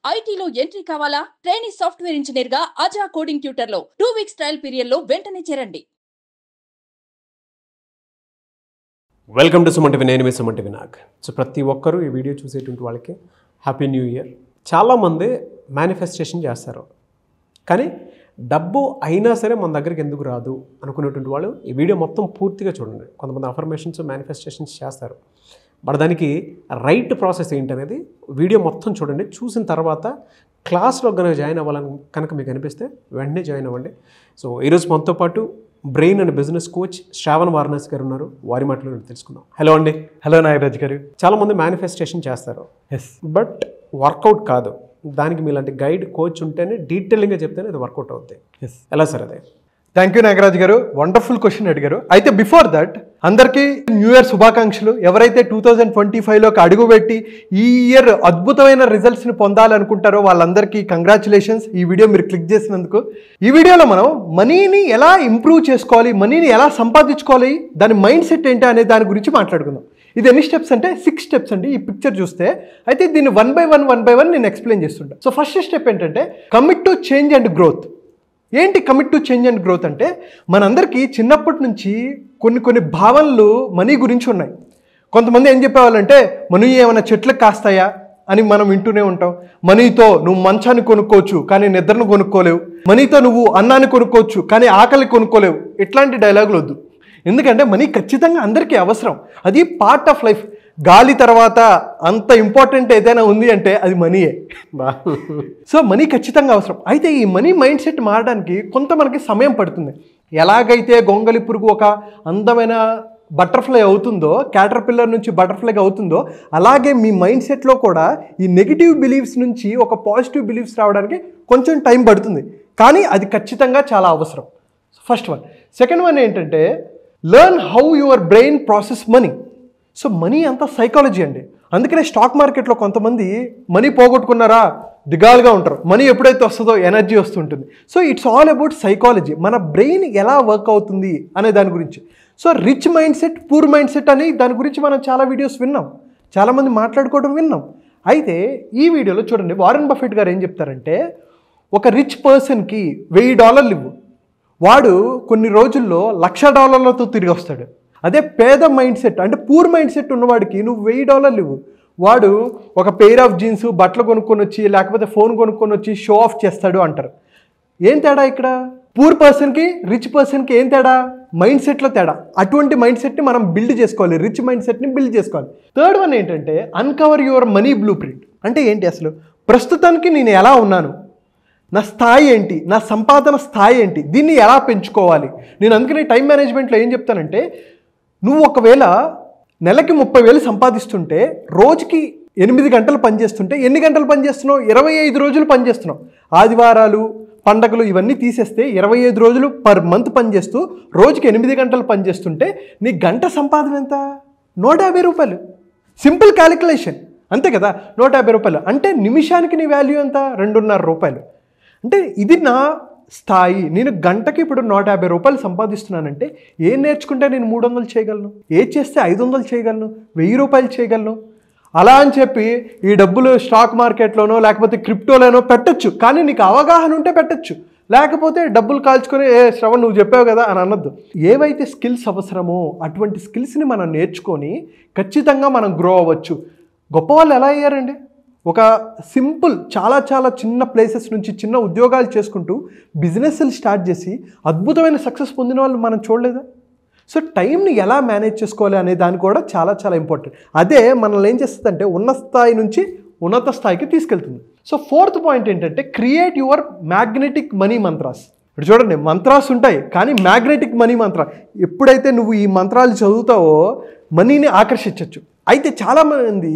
ఐటీలో ఎంట్రీ కావాలా? Trainee software engineer గా అజా కోడింగ్ ట్యూటర్ లో 2 వీక్స్ ట్రయల్ పీరియడ్ లో వెంటనే చేరండి. Welcome to Suman TV. నేను మీ సుమన్ టీవీ నాగ్. సో ప్రతి ఒక్కరూ ఈ వీడియో చూసేటువంటి వాళ్ళకి హ్యాపీ న్యూ ఇయర్. చాలామంది మేనిఫెస్టేషన్ చేస్తారు, కానీ డబ్బు అయినా సరే మన దగ్గరికి ఎందుకు రాదు అనుకునేటువంటి వాళ్ళు ఈ వీడియో మొత్తం పూర్తిగా చూడండి. కొంతమంది అఫర్మేషన్స్ మేనిఫెస్టేషన్స్ చేస్తారు, బట్ దానికి రైట్ ప్రాసెస్ ఏంటనేది వీడియో మొత్తం చూడండి. చూసిన తర్వాత క్లాస్లో కనుక జాయిన్ అవ్వాలని కనుక మీకు అనిపిస్తే వెంటనే జాయిన్ అవ్వండి. సో ఈరోజు మనతో పాటు brain and business coach Shravan Varanasi గారు ఉన్నారు. వారి మాటలు తెలుసుకుందాం. హలో అండి. హలో నాగరాజ్ గారు. చాలామంది మేనిఫెస్టేషన్ చేస్తారు, బట్ వర్కౌట్ కాదు. దానికి మీలాంటి గైడ్ కోచ్ ఉంటేనే డీటెయిలింగ్గా చెప్తేనే అది వర్కౌట్ అవుతాయి. ఎలా సార్ అదే? థ్యాంక్ యూ నాగరాజ్ గారు, వండర్ఫుల్ క్వశ్చన్ అడిగారు. అయితే బిఫోర్ దట్ అందరికీ న్యూ ఇయర్ శుభాకాంక్షలు. ఎవరైతే 2025లోకి అడుగుపెట్టి ఈ ఇయర్ అద్భుతమైన రిజల్ట్స్ని పొందాలనుకుంటారో వాళ్ళందరికీ కంగ్రాచులేషన్స్. ఈ వీడియో మీరు క్లిక్ చేసినందుకు. ఈ వీడియోలో మనం మనీని ఎలా ఇంప్రూవ్ చేసుకోవాలి, మనీని ఎలా సంపాదించుకోవాలి, దాని మైండ్ సెట్ ఏంటి అనే దాని గురించి మాట్లాడుకుందాం. ఇది ఎన్ని స్టెప్స్ అంటే 6 స్టెప్స్ అండి. ఈ పిక్చర్ చూస్తే అయితే దీన్ని వన్ బై వన్ నేను ఎక్స్ప్లెయిన్ చేస్తుంటా. సో ఫస్ట్ స్టెప్ ఏంటంటే commit to change and growth. ఏంటి commit to change and growth అంటే, మనందరికీ చిన్నప్పటి నుంచి కొన్ని భావనలు మనీ గురించి ఉన్నాయి. కొంతమంది ఏం చెప్పేవాళ్ళంటే, మనీ ఏమైనా చెట్లకు కాస్తాయా అని మనం వింటూనే ఉంటాం. మనీతో నువ్వు మంచాన్ని కొనుక్కోవచ్చు కానీ నిద్రను కొనుక్కోలేవు. మనీతో నువ్వు అన్నాన్ని కొనుక్కోవచ్చు కానీ ఆకలి కొనుక్కోలేవు. ఇట్లాంటి డైలాగులు వద్దు. ఎందుకంటే మనీ ఖచ్చితంగా అందరికీ అవసరం. అది పార్ట్ ఆఫ్ లైఫ్. గాలి తర్వాత అంత ఇంపార్టెంట్ ఏదైనా ఉంది అంటే అది మనీయే. సో మనీ ఖచ్చితంగా అవసరం. అయితే ఈ మనీ మైండ్ సెట్ మారడానికి కొంత మనకి సమయం పడుతుంది. ఎలాగైతే గొంగలి పురుగు ఒక అందమైన బటర్ఫ్లై అవుతుందో, క్యాటర్పిల్లర్ నుంచి బటర్ఫ్లైగా అవుతుందో, అలాగే మీ మైండ్ సెట్లో కూడా ఈ నెగిటివ్ బిలీఫ్స్ నుంచి ఒక పాజిటివ్ బిలీఫ్స్ రావడానికి కొంచెం టైం పడుతుంది, కానీ అది ఖచ్చితంగా చాలా అవసరం. First one. సెకండ్ వన్ ఏంటంటే learn how your brain process money. So money అంతా సైకాలజీ అండి. అందుకనే స్టాక్ మార్కెట్లో కొంతమంది మనీ పోగొట్టుకున్నారా దిగాలుగా ఉంటారు. మనీ ఎప్పుడైతే వస్తుందో ఎనర్జీ వస్తుంటుంది. So it's all about psychology. మన బ్రెయిన్ ఎలా వర్క్ అవుతుంది అనే దాని గురించి. So rich mind set, poor mind set అని దాని గురించి మనం చాలా వీడియోస్ విన్నాం, చాలామంది మాట్లాడుకోవడం విన్నాం. అయితే ఈ వీడియోలో చూడండి, వారెన్ బఫెట్ గారు ఏం చెప్తారంటే, ఒక రిచ్ పర్సన్కి $1000 ఇవ్వు, వాడు కొన్ని రోజుల్లో $1,00,000 తిరిగి వస్తాడు. అదే పేద మైండ్ సెట్ అంటే పూర్ మైండ్ సెట్ ఉన్నవాడికి నువ్వు $1000 ఇవ్వు, వాడు ఒక పెయిర్ ఆఫ్ జీన్స్ బట్టలు కొనుక్కొని వచ్చి లేకపోతే ఫోన్ కొనుక్కొని వచ్చి షో ఆఫ్ చేస్తాడు అంటారు. ఏం తేడా ఇక్కడ? పూర్ పర్సన్కి రిచ్ పర్సన్కి ఏం తేడా? మైండ్ సెట్లో తేడా. అటువంటి మైండ్ సెట్ని మనం బిల్డ్ చేసుకోవాలి, రిచ్ మైండ్ సెట్ని బిల్డ్ చేసుకోవాలి. థర్డ్ వన్ ఏంటంటే uncover your money blue print. అంటే ఏంటి అసలు? ప్రస్తుతానికి నేను ఎలా ఉన్నాను, నా స్థాయి ఏంటి, నా సంపాదన స్థాయి ఏంటి, దీన్ని ఎలా పెంచుకోవాలి. నేను అందుకని టైం మేనేజ్మెంట్లో ఏం చెప్తానంటే, నువ్వు ఒకవేళ నెలకి 30,000 సంపాదిస్తుంటే రోజుకి 8 గంటలు పనిచేస్తుంటే ఎన్ని గంటలు పనిచేస్తున్నావు? 25 రోజులు పనిచేస్తున్నావు. ఆదివారాలు పండగలు ఇవన్నీ తీసేస్తే 25 రోజులు పర్ మంత్ పనిచేస్తూ రోజుకి 8 గంటలు పనిచేస్తుంటే నీ గంట సంపాదన ఎంత? $150. సింపుల్ క్యాలిక్యులేషన్, అంతే కదా. $150 అంటే నిమిషానికి నీ వాల్యూ ఎంత? $2.5. అంటే ఇది నా స్థాయి. నేను గంటకి ఇప్పుడు $150 సంపాదిస్తున్నానంటే ఏం నేర్చుకుంటే నేను 300 చేయగలను, ఏది చేస్తే 500 చేయగలను, $1000 చేయగలను. అలా అని చెప్పి ఈ డబ్బులు స్టాక్ మార్కెట్లోనో లేకపోతే క్రిప్టోలోనో పెట్టచ్చు, కానీ నీకు అవగాహన ఉంటే పెట్టచ్చు. లేకపోతే డబ్బులు కాల్చుకొని శ్రవణ్ నువ్వు చెప్పావు కదా అని అనొద్దు. ఏవైతే స్కిల్స్ అవసరమో అటువంటి స్కిల్స్ని మనం నేర్చుకొని ఖచ్చితంగా మనం గ్రో అవ్వచ్చు. గొప్ప వాళ్ళు ఎలా అయ్యారండి? ఒక సింపుల్ చాలా చిన్న ప్లేసెస్ నుంచి చిన్న ఉద్యోగాలు చేసుకుంటూ బిజినెస్లు స్టార్ట్ చేసి అద్భుతమైన సక్సెస్ పొందిన వాళ్ళు మనం చూడలేదా? సో టైంని ఎలా మేనేజ్ చేసుకోవాలి అనే దాని కూడా చాలా ఇంపార్టెంట్. అదే మనల్ని ఏం చేస్తుందంటే ఉన్న స్థాయి నుంచి ఉన్నత స్థాయికి తీసుకెళ్తుంది. సో ఫోర్త్ పాయింట్ ఏంటంటే create your magnetic money mantras. ఇప్పుడు చూడండి, మంత్రాస్ ఉంటాయి కానీ మ్యాగ్నెటిక్ మనీ మంత్ర, ఎప్పుడైతే నువ్వు ఈ మంత్రాలు చదువుతావో మనీని ఆకర్షించవచ్చు. అయితే చాలామంది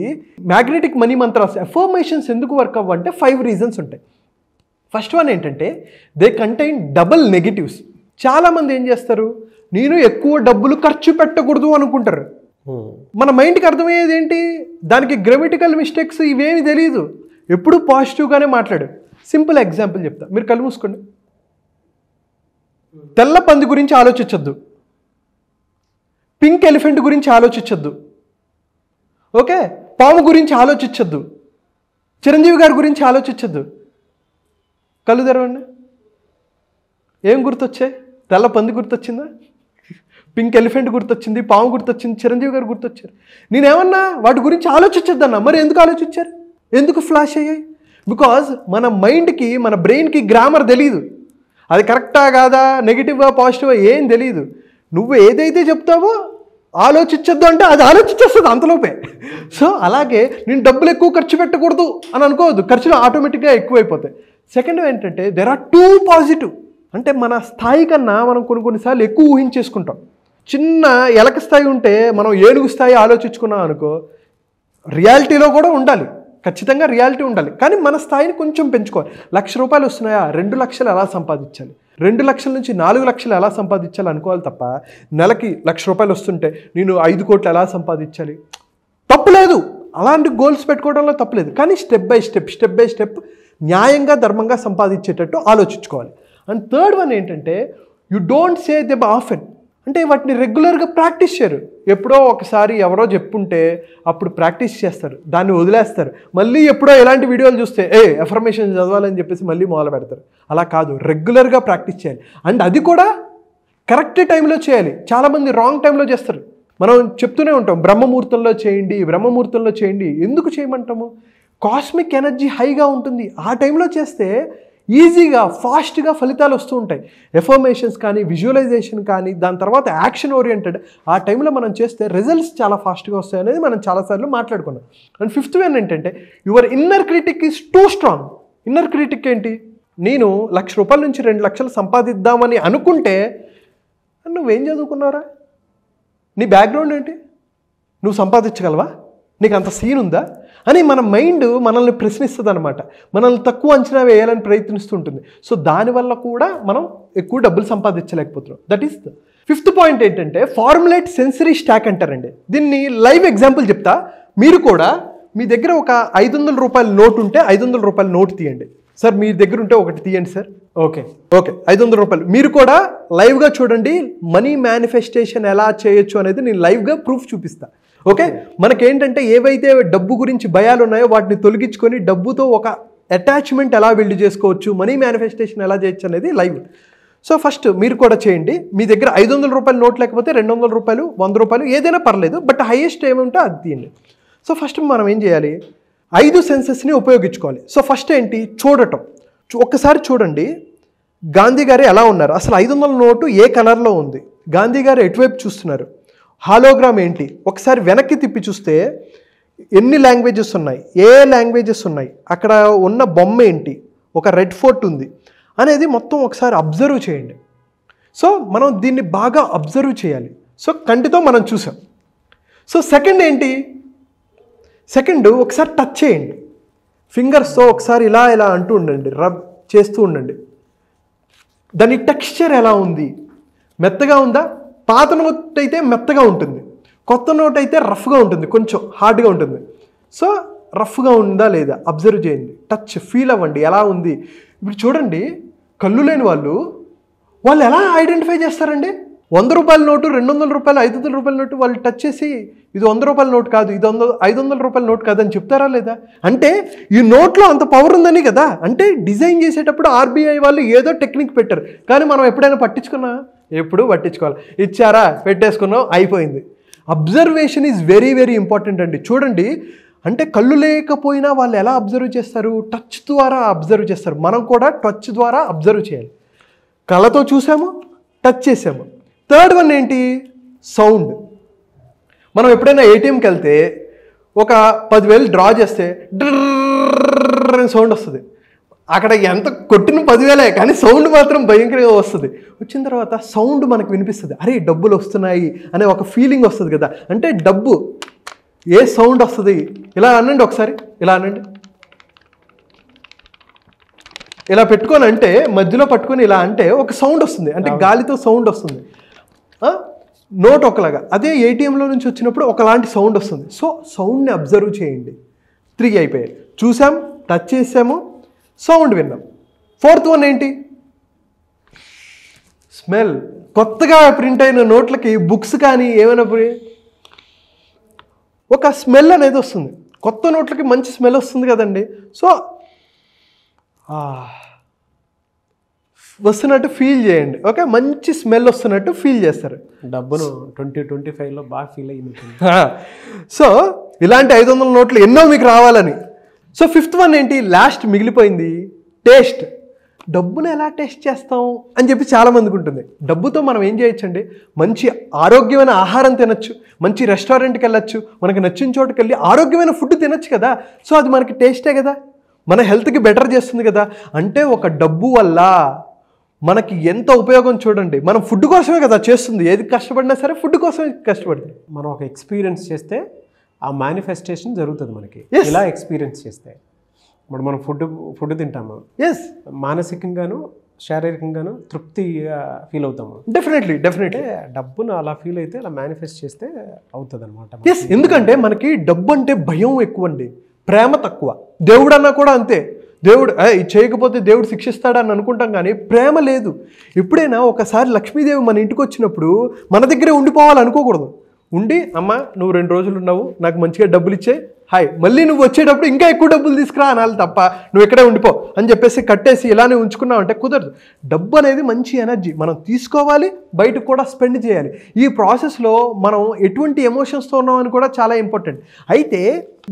మ్యాగ్నెటిక్ మనీ మంత్రాస్ అఫర్మేషన్స్ ఎందుకు వర్క్ అవ్వంటే 5 రీజన్స్ ఉంటాయి. ఫస్ట్ వన్ ఏంటంటే దే కంటైన్ డబుల్ నెగిటివ్స్. చాలామంది ఏం చేస్తారు, నేను ఎక్కువ డబ్బులు ఖర్చు పెట్టకూడదు అనుకుంటారు. మన మైండ్కి అర్థమయ్యేది ఏంటి? దానికి గ్రామటికల్ మిస్టేక్స్ ఇవేమి తెలియదు, ఎప్పుడు పాజిటివ్గానే మాట్లాడు. సింపుల్ ఎగ్జాంపుల్ చెప్తా, మీరు కళ్ళు మూసుకోండి. తెల్ల పంది గురించి ఆలోచించొద్దు, పింక్ ఎలిఫెంట్ గురించి ఆలోచించొద్దు, ఓకే, పాము గురించి ఆలోచించొద్దు. చిరంజీవి గారి గురించి ఆలోచించద్దు. కళ్ళు తెరవండి. ఏం గుర్తొచ్చాయి? తెల్ల పంది గుర్తొచ్చిందా? పింక్ ఎలిఫెంట్ గుర్తొచ్చింది, పాము గుర్తొచ్చింది, చిరంజీవి గారు గుర్తొచ్చారు. నేనేమన్నా వాటి గురించి ఆలోచించద్దన్నా. మరి ఎందుకు ఆలోచించారు? ఎందుకు ఫ్లాష్ అయ్యాయి? బికాజ్ మన మైండ్కి, మన బ్రెయిన్కి గ్రామర్ తెలియదు. అది కరెక్టా కాదా, నెగిటివా పాజిటివా ఏం తెలియదు. నువ్వు ఏదైతే చెప్తావో ఆలోచించద్దు అంటే అది ఆలోచించేస్తుంది అంతలోపే. సో అలాగే నేను డబ్బులు ఎక్కువ ఖర్చు పెట్టకూడదు అని అనుకోవద్దు. ఖర్చులు ఆటోమేటిక్గా ఎక్కువైపోతాయి. సెకండ్ ఏంటంటే దెర్ ఆర్ టూ పాజిటివ్. అంటే మన స్థాయి కన్నా మనం కొన్నిసార్లు ఎక్కువ ఊహించేసుకుంటాం. చిన్న ఎలక స్థాయి ఉంటే మనం ఏనుగు స్థాయి ఆలోచించుకున్నాం అనుకో, రియాలిటీలో కూడా ఉండాలి, ఖచ్చితంగా రియాలిటీ ఉండాలి. కానీ మన స్థాయిని కొంచెం పెంచుకోవాలి. ₹1,00,000 వస్తున్నాయా, 2 లక్షలు ఎలా సంపాదించాలి, 2 లక్షల నుంచి 4 లక్షలు ఎలా సంపాదించాలి అనుకోవాలి తప్ప నెలకి ₹1,00,000 వస్తుంటే నేను 5 కోట్లు ఎలా సంపాదించాలి, తప్పులేదు. అలాంటి గోల్స్ పెట్టుకోవడంలో తప్పులేదు. కానీ స్టెప్ బై స్టెప్ న్యాయంగా ధర్మంగా సంపాదించేటట్టు ఆలోచించుకోవాలి. అండ్ థర్డ్ వన్ ఏంటంటే you don't say them often. అంటే వాటిని రెగ్యులర్గా ప్రాక్టీస్ చేయరు. ఎప్పుడో ఒకసారి ఎవరో చెప్పుంటే అప్పుడు ప్రాక్టీస్ చేస్తారు, దాన్ని వదిలేస్తారు. మళ్ళీ ఎప్పుడో ఎలాంటి వీడియోలు చూస్తే ఎఫర్మేషన్ చదవాలని చెప్పేసి మళ్ళీ మొదలు పెడతారు. అలా కాదు, రెగ్యులర్గా ప్రాక్టీస్ చేయాలి. అండ్ అది కూడా కరెక్ట్ టైంలో చేయాలి. చాలామంది రాంగ్ టైంలో చేస్తారు. మనం చెప్తూనే ఉంటాం బ్రహ్మముహూర్తంలో చేయండి. ఎందుకు చేయమంటాము? కాస్మిక్ ఎనర్జీ హైగా ఉంటుంది. ఆ టైంలో చేస్తే ఈజీగా ఫాస్ట్గా ఫలితాలు వస్తూ ఉంటాయి. ఎఫర్మేషన్స్ కానీ, విజువలైజేషన్ కానీ, దాని తర్వాత యాక్షన్ ఓరియంటెడ్ ఆ టైంలో మనం చేస్తే రిజల్ట్స్ చాలా ఫాస్ట్గా వస్తాయి అనేది మనం చాలాసార్లు మాట్లాడుకున్నాం. అండ్ ఫిఫ్త్ వన్ ఏంటంటే your inner critic is two strong. Inner critic ఏంటి? నేను ₹1,00,000 నుంచి 2 లక్షలు సంపాదిద్దామని అనుకుంటే నువ్వేం చదువుకున్నావురా, నీ బ్యాక్గ్రౌండ్ ఏంటి, నువ్వు సంపాదించగలవా, నీకు అంత సీన్ ఉందా అని మన మైండ్ మనల్ని ప్రశ్నిస్తుంది అనమాట. మనల్ని తక్కువ అంచనా వేయాలని ప్రయత్నిస్తుంటుంది. సో దానివల్ల కూడా మనం ఎక్కువ డబ్బులు సంపాదించలేకపోతున్నాం. That is the fifth point. ఏంటంటే ఫార్ములేట్ సెన్సరీ స్టాక్ అంటారండి. దీన్ని లైవ్ ఎగ్జాంపుల్ చెప్తా. మీరు కూడా మీ దగ్గర ఒక ₹500 నోట్ ఉంటే ₹500 నోట్ తీయండి. సార్ మీ దగ్గర ఉంటే ఒకటి తీయండి సార్. ఓకే ₹500 మీరు కూడా లైవ్గా చూడండి. మనీ మేనిఫెస్టేషన్ ఎలా చేయొచ్చు అనేది నేను లైవ్గా ప్రూఫ్ చూపిస్తా. ఓకే, మనకేంటంటే ఏవైతే డబ్బు గురించి భయాలు ఉన్నాయో వాటిని తొలగించుకొని డబ్బుతో ఒక అటాచ్మెంట్ ఎలా బిల్డ్ చేసుకోవచ్చు, మనీ మేనిఫెస్టేషన్ ఎలా చేయొచ్చు అనేది లైవ్. సో ఫస్ట్ మీరు కూడా చేయండి. మీ దగ్గర ₹500 నోట్ లేకపోతే ₹200, ₹100 ఏదైనా పర్లేదు, బట్ హైయెస్ట్ ఏముంటే అది తీయండి. సో ఫస్ట్ మనం ఏం చేయాలి, 5 సెన్సెస్ని ఉపయోగించుకోవాలి. సో ఫస్ట్ ఏంటి, చూడటం. ఒక్కసారి చూడండి గాంధీ గారు ఎలా ఉన్నారు, అసలు 500 నోటు ఏ కలర్లో ఉంది, గాంధీ గారు ఎటువైపు చూస్తున్నారు, హాలోగ్రామ్ ఏంటి, ఒకసారి వెనక్కి తిప్పి చూస్తే ఎన్ని లాంగ్వేజెస్ ఉన్నాయి, ఏ లాంగ్వేజెస్ ఉన్నాయి, అక్కడ ఉన్న బొమ్మ ఏంటి, ఒక రెడ్ ఫోర్ట్ ఉంది అనేది మొత్తం ఒకసారి అబ్జర్వ్ చేయండి. సో మనం దీన్ని బాగా అబ్జర్వ్ చేయాలి. సో కంటితో మనం చూసాం. సో సెకండ్ ఏంటి, సెకండ్ ఒకసారి టచ్ చేయండి ఫింగర్స్తో, ఒకసారి ఇలా ఇలా అంటూ ఉండండి, రబ్ చేస్తూ ఉండండి. దాని టెక్స్చర్ ఎలా ఉంది, మెత్తగా ఉందా, పాత నోట్ అయితే మెత్తగా ఉంటుంది, కొత్త నోట్ అయితే రఫ్గా ఉంటుంది, కొంచెం హార్డ్గా ఉంటుంది. సో రఫ్గా ఉందా లేదా అబ్జర్వ్ చేయండి, టచ్ ఫీల్ అవ్వండి ఎలా ఉంది. ఇప్పుడు చూడండి కళ్ళు లేని వాళ్ళు ఎలా ఐడెంటిఫై చేస్తారండి, ₹100 నోటు, ₹200, ₹500 నోటు వాళ్ళు టచ్ చేసి ఇది ₹100 నోట్ కాదు, ఇది ₹500 నోట్ కాదని చెప్తారా లేదా? అంటే ఈ నోట్లో అంత పవర్ ఉందని కదా. అంటే డిజైన్ చేసేటప్పుడు ఆర్బీఐ వాళ్ళు ఏదో టెక్నిక్ పెట్టారు, కానీ మనం ఎప్పుడైనా పట్టించుకున్నా, ఎప్పుడు పట్టించుకోవాలి, ఇచ్చారా పెట్టేసుకున్నాం అయిపోయింది. Observation is very very important అండి. చూడండి అంటే కళ్ళు లేకపోయినా వాళ్ళు ఎలా అబ్జర్వ్ చేస్తారు, టచ్ ద్వారా అబ్జర్వ్ చేస్తారు. మనం కూడా టచ్ ద్వారా అబ్జర్వ్ చేయాలి. కళ్ళతో చూసాము, టచ్ చేసాము. థర్డ్ వన్ ఏంటి, సౌండ్. మనం ఎప్పుడైనా ఏటీఎంకి వెళ్తే ఒక 10,000 డ్రా చేస్తే డ్రర్ అని సౌండ్ వస్తుంది. అక్కడ ఎంత కొట్టిన 10,000 కానీ సౌండ్ మాత్రం భయంకరంగా వస్తుంది. వచ్చిన తర్వాత సౌండ్ మనకు వినిపిస్తుంది, అరే డబ్బులు వస్తున్నాయి అనే ఒక ఫీలింగ్ వస్తుంది కదా. అంటే డబ్బు ఏ సౌండ్ వస్తుంది, ఇలా అనండి ఒకసారి, ఇలా అనండి, ఇలా పెట్టుకొని అంటే మధ్యలో పట్టుకొని ఇలా అంటే ఒక సౌండ్ వస్తుంది, అంటే గాలితో సౌండ్ వస్తుంది. నోట్ ఒకలాగా, అదే ఏటీఎంలో నుంచి వచ్చినప్పుడు ఒకలాంటి సౌండ్ వస్తుంది. సో సౌండ్ని అబ్జర్వ్ చేయండి. 3 అయిపోయాయి. చూసాం, టచ్ చేసాము, సౌండ్ విన్నాం. ఫోర్త్ వన్ ఏంటి, స్మెల్. కొత్తగా ప్రింట్ అయిన నోట్లకి బుక్స్ కానీ ఏమైనా ఒక స్మెల్ అనేది వస్తుంది. కొత్త నోట్లకి మంచి స్మెల్ వస్తుంది కదండి. సో వస్తున్నట్టు ఫీల్ చేయండి. ఓకే, మంచి స్మెల్ వస్తున్నట్టు ఫీల్ చేస్తారు. డబ్బును 2025లో బాగా ఫీల్ అయ్యింది. సో ఇలాంటి 500 నోట్లు ఎన్నో మీకు రావాలని. సో 5th వన్ ఏంటి, లాస్ట్ మిగిలిపోయింది, టేస్ట్. డబ్బును ఎలా టేస్ట్ చేస్తాం అని చెప్పి చాలామందికి ఉంటుంది. డబ్బుతో మనం ఏం చేయొచ్చండి, మంచి ఆరోగ్యమైన ఆహారం తినచ్చు, మంచి రెస్టారెంట్కి వెళ్ళచ్చు, మనకి నచ్చిన చోటుకి వెళ్ళి ఆరోగ్యమైన ఫుడ్ తినచ్చు కదా. సో అది మనకి టేస్టే కదా, మన హెల్త్కి బెటర్ చేస్తుంది కదా. అంటే ఒక డబ్బు వల్ల మనకి ఎంత ఉపయోగం చూడండి. మనం ఫుడ్ కోసమే కదా చేస్తుంది, ఏది కష్టపడినా సరే ఫుడ్ కోసమే కష్టపడుతుంది. మనం ఒక ఎక్స్పీరియన్స్ చేస్తే ఆ మేనిఫెస్టేషన్ జరుగుతుంది మనకి. ఇలా ఎక్స్పీరియన్స్ చేస్తే ఇప్పుడు మనం ఫుడ్ తింటాము, ఎస్, మానసికంగాను శారీరకంగాను తృప్తిగా ఫీల్ అవుతాము. డెఫినెట్లీ డబ్బును అలా ఫీల్ అయితే అలా మేనిఫెస్ట్ చేస్తే అవుతుంది అనమాట. ఎస్, ఎందుకంటే మనకి డబ్బు అంటే భయం ఎక్కువ అండి, ప్రేమ తక్కువ. దేవుడు అన్నా కూడా అంతే, దేవుడు చేయకపోతే దేవుడు శిక్షిస్తాడని అనుకుంటాం, కానీ ప్రేమ లేదు. ఎప్పుడైనా ఒకసారి లక్ష్మీదేవి మన ఇంటికి వచ్చినప్పుడు మన దగ్గరే ఉండిపోవాలనుకోకూడదు. ఉండి అమ్మ నువ్వు 2 రోజులు ఉన్నావు, నాకు మంచిగా డబ్బులు ఇచ్చాయి, హాయ్, మళ్ళీ నువ్వు వచ్చేటప్పుడు ఇంకా ఎక్కువ డబ్బులు తీసుకురా అనాలి తప్ప నువ్వు ఎక్కడే ఉండిపో అని చెప్పేసి కట్టేసి ఇలానే ఉంచుకున్నావు అంటే కుదరదు. డబ్బు అనేది మంచి ఎనర్జీ, మనం తీసుకోవాలి, బయటకు కూడా స్పెండ్ చేయాలి. ఈ ప్రాసెస్లో మనం ఎటువంటి ఎమోషన్స్తో ఉన్నామని కూడా చాలా ఇంపార్టెంట్. అయితే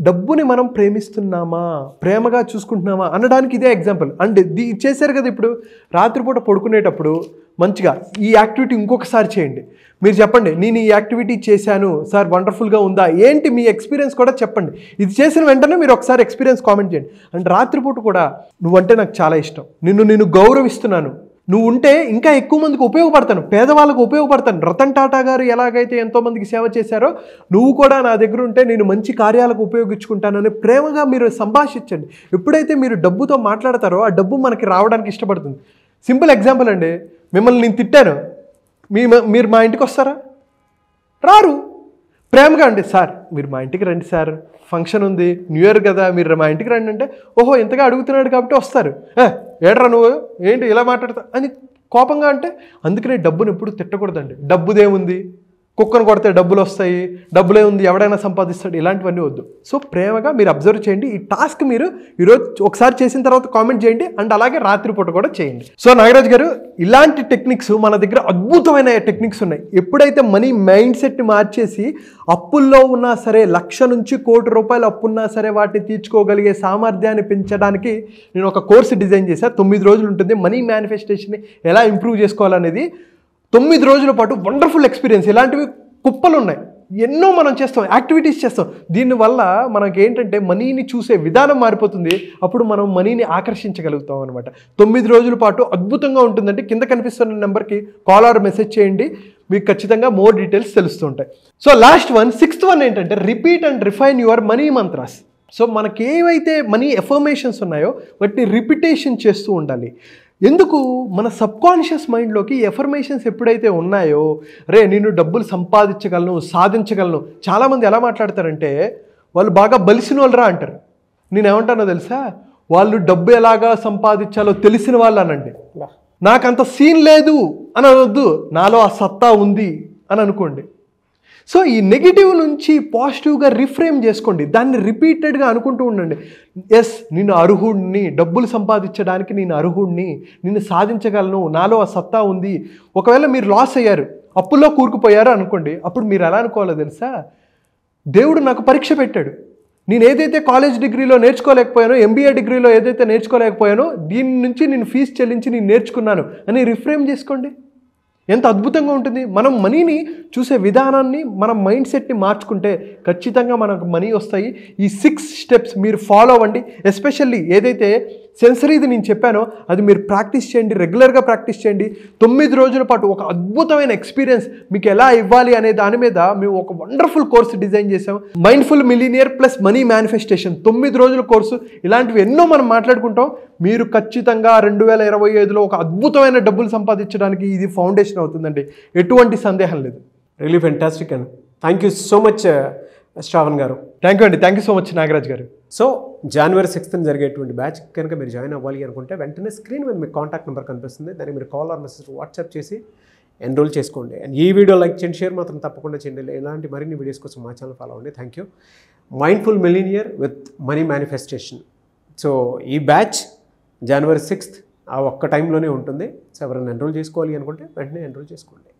డబ్బుని మనం ప్రేమిస్తున్నామా, ప్రేమగా చూసుకుంటున్నామా అనడానికి ఇదే ఎగ్జాంపుల్. అండ్ చేశారు కదా, ఇప్పుడు రాత్రిపూట పడుకునేటప్పుడు మంచిగా ఈ యాక్టివిటీ ఇంకొకసారి చేయండి. మీరు చెప్పండి, నేను ఈ యాక్టివిటీ చేశాను సార్, వండర్ఫుల్గా ఉందా, ఏంటి మీ ఎక్స్పీరియన్స్ కూడా చెప్పండి. ఇది చేసిన వెంటనే మీరు ఒకసారి ఎక్స్పీరియన్స్ కామెంట్ చేయండి. అండ్ రాత్రిపూట కూడా నువ్వంటే నాకు చాలా ఇష్టం, నిన్ను గౌరవిస్తున్నాను, నువ్వు ఉంటే ఇంకా ఎక్కువ మందికి ఉపయోగపడతాను, పేదవాళ్ళకు ఉపయోగపడతాను. రతన్ టాటా గారు ఎలాగైతే ఎంతోమందికి సేవ చేశారో నువ్వు కూడా నా దగ్గర ఉంటే నేను మంచి కార్యాలకు ఉపయోగించుకుంటానని ప్రేమగా మీరు సంభాషించండి. ఎప్పుడైతే మీరు డబ్బుతో మాట్లాడతారో ఆ డబ్బు మనకి రావడానికి ఇష్టపడుతుంది. సింపుల్ ఎగ్జాంపుల్ అండి, మిమ్మల్ని నేను తిట్టాను, మీరు మా ఇంటికి వస్తారా? రారు. ప్రేమగా అండి, సార్ మీరు మా ఇంటికి రండి సార్, ఫంక్షన్ ఉంది, న్యూ ఇయర్ కదా, మీరు మా ఇంటికి రండి అంటే ఓహో ఇంతగా అడుగుతున్నాడు కాబట్టి వస్తారు. ఏడ్రా నువ్వు ఏంటి ఇలా మాట్లాడతా అని కోపంగా అంటే. అందుకనే డబ్బును ఎప్పుడు తిట్టకూడదండి. డబ్బుదేముంది, కుక్కను కొడితే డబ్బులు వస్తాయి, డబ్బులే ఉంది ఎవడైనా సంపాదిస్తాడు, ఇలాంటివన్నీ వద్దు. సో ప్రేమగా మీరు అబ్జర్వ్ చేయండి. ఈ టాస్క్ మీరు ఈరోజు ఒకసారి చేసిన తర్వాత కామెంట్ చేయండి, అండ్ అలాగే రాత్రిపూట కూడా చేయండి. సో నాగరాజ్ గారు, ఇలాంటి టెక్నిక్స్ మన దగ్గర అద్భుతమైన టెక్నిక్స్ ఉన్నాయి. ఎప్పుడైతే మనీ మైండ్ సెట్ని మార్చేసి అప్పుల్లో ఉన్నా సరే, 1,00,000 నుంచి 1,00,00,000 రూపాయలు అప్పున్నా సరే వాటిని తీర్చుకోగలిగే సామర్థ్యాన్ని పెంచడానికి నేను ఒక కోర్సు డిజైన్ చేశాను. 9 రోజులు ఉంటుంది. మనీ మేనిఫెస్టేషన్ని ఎలా ఇంప్రూవ్ చేసుకోవాలనేది 9 రోజుల పాటు వండర్ఫుల్ ఎక్స్పీరియన్స్. ఇలాంటివి కుప్పలు ఉన్నాయి, ఎన్నో మనం చేస్తాం, యాక్టివిటీస్ చేస్తాం. దీనివల్ల మనకి ఏంటంటే మనీని చూసే విధానం మారిపోతుంది. అప్పుడు మనం మనీని ఆకర్షించగలుగుతాం అనమాట. 9 రోజుల పాటు అద్భుతంగా ఉంటుందంటే కింద కనిపిస్తున్న నెంబర్కి కాల్ ఆర్ మెసేజ్ చేయండి, మీకు ఖచ్చితంగా మోర్ డీటెయిల్స్ తెలుస్తుంటాయి. So last one, 6th one ఏంటంటే repeat and refine your money mantras. So మనకి ఏవైతే మనీ ఎఫర్మేషన్స్ ఉన్నాయో వాటిని రిపిటేషన్ చేస్తూ ఉండాలి. ఎందుకు, మన సబ్కాన్షియస్ మైండ్లోకి ఎఫర్మేషన్స్ ఎప్పుడైతే ఉన్నాయో, రే నేను డబ్బులు సంపాదించగలను, సాధించగలను. చాలామంది ఎలా మాట్లాడతారంటే వాళ్ళు బాగా బలిసిన వాళ్ళరా అంటారు. నేనేమంటానో తెలుసా, వాళ్ళు డబ్బు ఎలాగా సంపాదించాలో తెలిసిన వాళ్ళు అనండి. నాకంత సీన్ లేదు అని అనొద్దు, నాలో ఆ సత్తా ఉంది అని అనుకోండి. సో ఈ నెగిటివ్ నుంచి పాజిటివ్గా రిఫ్రేమ్ చేసుకోండి, దాన్ని రిపీటెడ్గా అనుకుంటూ ఉండండి. ఎస్ నేను అర్హుడిని, డబ్బులు సంపాదించడానికి నేను అర్హుడిని, నేను సాధించగలను, నాలో ఆ సత్తా ఉంది. ఒకవేళ మీరు లాస్ అయ్యారు, అప్పుల్లో కూరుకుపోయారు అనుకోండి, అప్పుడు మీరు ఎలా అనుకోవాలో తెలుసా, దేవుడు నాకు పరీక్ష పెట్టాడు, నేను ఏదైతే కాలేజ్ డిగ్రీలో నేర్చుకోలేకపోయానో, MBA డిగ్రీలో ఏదైతే నేర్చుకోలేకపోయానో దీని నుంచి నేను ఫీజు చెల్లించి నేను నేర్చుకున్నాను అని రిఫ్రేమ్ చేసుకోండి. ఎంత అద్భుతంగా ఉంటుంది. మనం మనీని చూసే విధానాన్ని, మన మైండ్ సెట్ని మార్చుకుంటే ఖచ్చితంగా మనకు మనీ వస్తాయి. ఈ 6 స్టెప్స్ మీరు ఫాలో అవ్వండి. ఎస్పెషల్లీ ఏదైతే సెన్సరీది నేను చెప్పానో అది మీరు ప్రాక్టీస్ చేయండి, రెగ్యులర్గా ప్రాక్టీస్ చేయండి. 9 రోజుల పాటు ఒక అద్భుతమైన ఎక్స్పీరియన్స్ మీకు ఎలా ఇవ్వాలి అనే దాని మీద మేము ఒక వండర్ఫుల్ కోర్సు డిజైన్ చేసాం. Mindful millionaire plus money manifestation 9 రోజుల కోర్సు. ఇలాంటివి ఎన్నో మనం మాట్లాడుకుంటాం. మీరు ఖచ్చితంగా 2025లో ఒక అద్భుతమైన డబ్బులు సంపాదించడానికి ఇది ఫౌండేషన్ అవుతుందండి, ఎటువంటి సందేహం లేదు. Really fantastic and thank you so much Shravan గారు. థ్యాంక్ యూ అండి, thank you so much Nagaraj గారు. సో January 6th జరిగేటువంటి బ్యాచ్ కనుక మీరు జాయిన్ అవ్వాలి అనుకుంటే వెంటనే స్క్రీన్ మీద మీకు కాంటాక్ట్ నెంబర్ కనిపిస్తుంది, దాన్ని మీరు కాల్ ఆర్ మెసేజ్ వాట్సాప్ చేసి ఎన్రోల్ చేసుకోండి. అండ్ ఈ వీడియో లైక్ చేయండి, షేర్ మాత్రం తప్పకుండా చేయండి. ఇలాంటి మరిన్ని వీడియోస్ కోసం మా ఛానల్ ఫాలో అవ్వండి. Thank you. Mindful millionaire with money manifestation. So ఈ బ్యాచ్ January 6th ఆ ఒక్క టైంలోనే ఉంటుంది. సో ఎవరైనా ఎన్రోల్ చేసుకోవాలి అనుకుంటే వెంటనే ఎన్రోల్ చేసుకోండి.